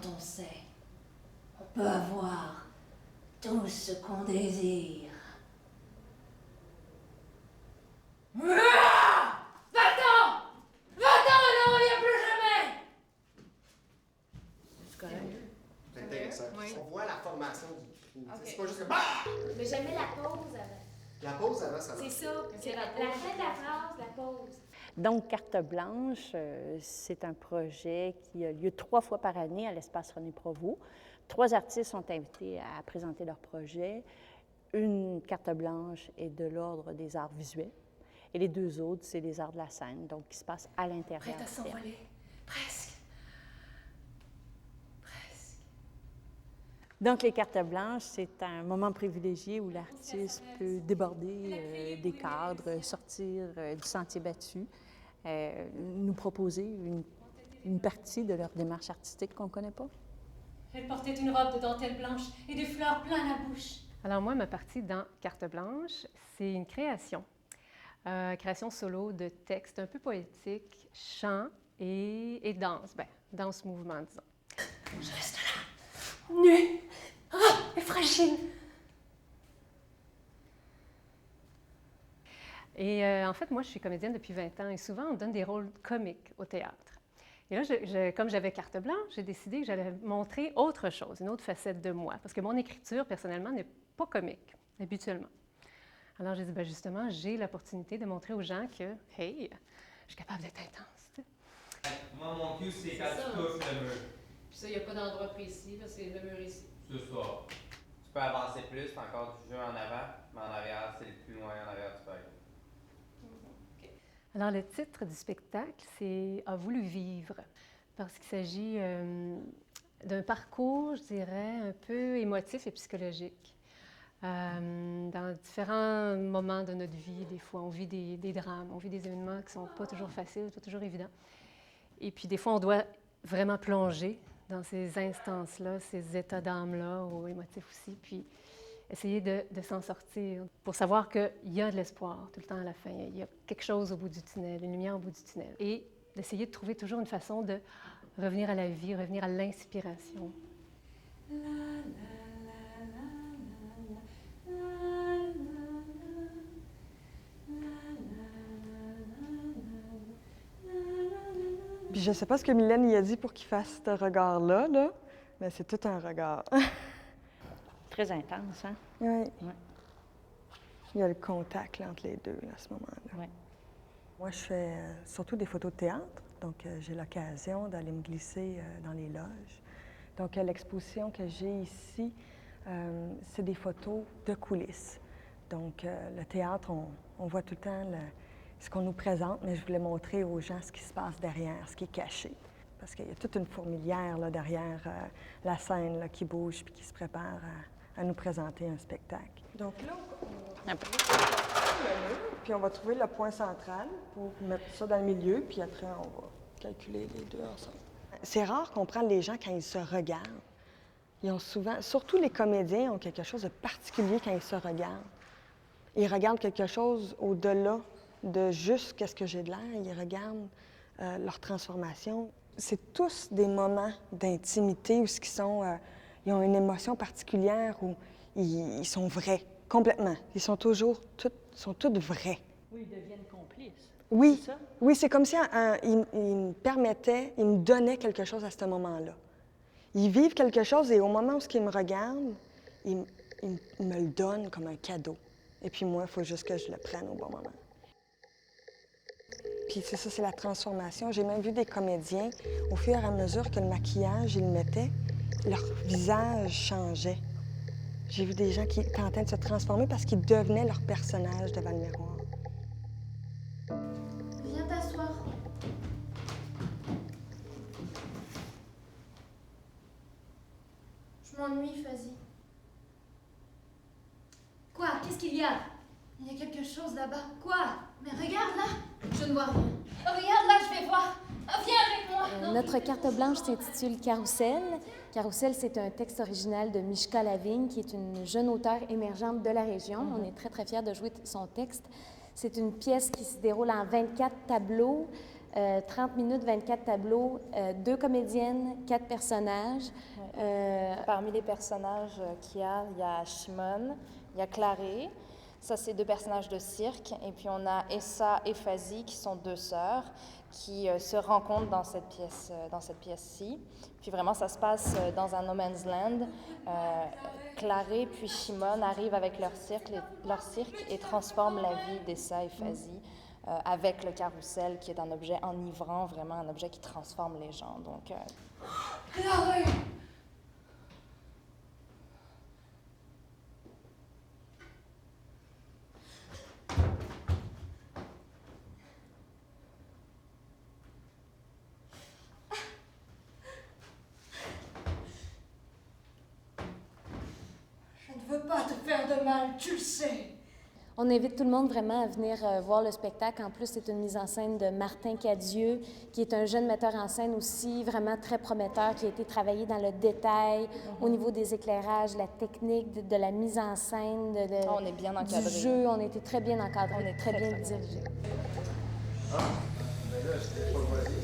quand on sait, on peut avoir tout ce qu'on désire. Va-t'en! Va-t'en, on n'en revient plus jamais! C'est intéressant. Oui. On voit la formation du Ok. C'est pas juste que bah! Mais j'aimais la pause avant. La pause avant, ça va. C'est ça. C'est la fin de la phrase, la pause. Donc, Carte blanche, c'est un projet qui a lieu 3 fois par année à l'Espace René Provost. 3 artistes sont invités à présenter leur projet. Une carte blanche est de l'ordre des arts visuels et les 2 autres, c'est les arts de la scène, donc qui se passent à l'intérieur. Prête à s'envoler. Presque. Donc, les cartes blanches, c'est un moment privilégié où l'artiste peut déborder des cadres, sortir du sentier battu, nous proposer une partie de leur démarche artistique qu'on ne connaît pas. Elle portait une robe de dentelle blanche et des fleurs plein la bouche. Alors moi, ma partie dans Carte blanche, c'est une création. Création solo de textes un peu poétiques, chant et danse. Bien, danse-mouvement, disons. Je reste là, nue, et fragile. Et en fait, moi, je suis comédienne depuis 20 ans et souvent, on donne des rôles comiques au théâtre. Et là, comme j'avais carte blanche, j'ai décidé que j'allais montrer autre chose, une autre facette de moi, parce que mon écriture, personnellement, n'est pas comique, habituellement. Alors, j'ai dit, bien justement, j'ai l'opportunité de montrer aux gens que, hey, je suis capable d'être intense. Tu sais. Moi, mon cul, c'est quand tu touches le mur. Puis ça, il n'y a pas d'endroit précis, là, c'est le mur ici. C'est ça. Tu peux avancer plus, t'as encore du jeu en avant, mais en arrière, c'est le plus loin en arrière tu peux aller. Alors, le titre du spectacle, c'est « A voulu vivre », parce qu'il s'agit d'un parcours, je dirais, un peu émotif et psychologique. Dans différents moments de notre vie, des fois, on vit des drames, on vit des événements qui ne sont pas toujours faciles, pas toujours évidents. Et puis, des fois, on doit vraiment plonger dans ces instances-là, ces états d'âme-là, ou émotifs aussi, puis essayer de s'en sortir pour savoir qu'il y a de l'espoir tout le temps à la fin. Il y a quelque chose au bout du tunnel, une lumière au bout du tunnel. Et d'essayer de trouver toujours une façon de revenir à la vie, revenir à l'inspiration. Puis je ne sais pas ce que Mylène y a dit pour qu'il fasse ce regard-là, là, mais c'est tout un regard. Très intense, hein? Oui. Ouais. Il y a le contact là, entre les deux là, à ce moment-là. Ouais. Moi, je fais surtout des photos de théâtre, donc j'ai l'occasion d'aller me glisser dans les loges. Donc l'exposition que j'ai ici, c'est des photos de coulisses. Donc le théâtre, on voit tout le temps ce qu'on nous présente, mais je voulais montrer aux gens ce qui se passe derrière, ce qui est caché. Parce qu'il y a toute une fourmilière là, derrière la scène là, qui bouge puis qui se prépare à nous présenter un spectacle. Donc là, on va trouver le mur, puis on va trouver le point central pour mettre ça dans le milieu, puis après, on va calculer les deux ensemble. C'est rare qu'on prenne les gens quand ils se regardent. Ils ont souvent, surtout les comédiens, ont quelque chose de particulier quand ils se regardent. Ils regardent quelque chose au-delà de juste qu'est-ce que j'ai de l'air. Ils regardent leur transformation. C'est tous des moments d'intimité où ils ont une émotion particulière, où ils sont vrais, complètement. Ils sont toujours toutes vrais. Oui, ils deviennent complices. Oui, C'est ça? oui, c'est comme si ils me permettaient, ils me donnaient quelque chose à ce moment-là. Ils vivent quelque chose et au moment où ils me regardent, ils me le donnent comme un cadeau. Et puis moi, il faut juste que je le prenne au bon moment. Puis c'est ça, c'est la transformation. J'ai même vu des comédiens, au fur et à mesure que le maquillage, ils le mettaient, leur visage changeait. J'ai vu des gens qui étaient en train de se transformer parce qu'ils devenaient leur personnage devant le miroir. Viens t'asseoir. Je m'ennuie, Fazi. Quoi? Qu'est-ce qu'il y a? Il y a quelque chose là-bas. Quoi? Mais regarde là! Je ne vois rien. Oh, regarde là, je vais voir. Oh, viens avec moi. Non, Notre carte blanche s'intitule Carousel. Carousel, c'est un texte original de Mishka Lavigne, qui est une jeune auteure émergente de la région. On est très, très fiers de jouer son texte. C'est une pièce qui se déroule en 24 tableaux 30 minutes, 24 tableaux, 2 comédiennes, 4 personnages. Parmi les personnages qu'il il y a Shimon, il y a Clarée. Ça, c'est 2 personnages de cirque. Et puis, on a Essa et Fazi, qui sont 2 sœurs, qui se rencontrent dans cette pièce-ci. Puis vraiment, ça se passe dans un no man's land. Clarée puis Shimon arrivent avec leur cirque et transforment la vie d'Essa et Fazi avec le carrousel, qui est un objet enivrant, vraiment un objet qui transforme les gens. Donc, Clarée! Je ne veux pas te faire de mal, tu le sais. On invite tout le monde vraiment à venir voir le spectacle. En plus, c'est une mise en scène de Martin Cadieux, qui est un jeune metteur en scène aussi, vraiment très prometteur, qui a été travaillé dans le détail, au niveau des éclairages, la technique, de la mise en scène, on est bien encadré. Du jeu. On était très bien encadré, on est très bien dirigé. Ah, ben là, c'était pas le voisin.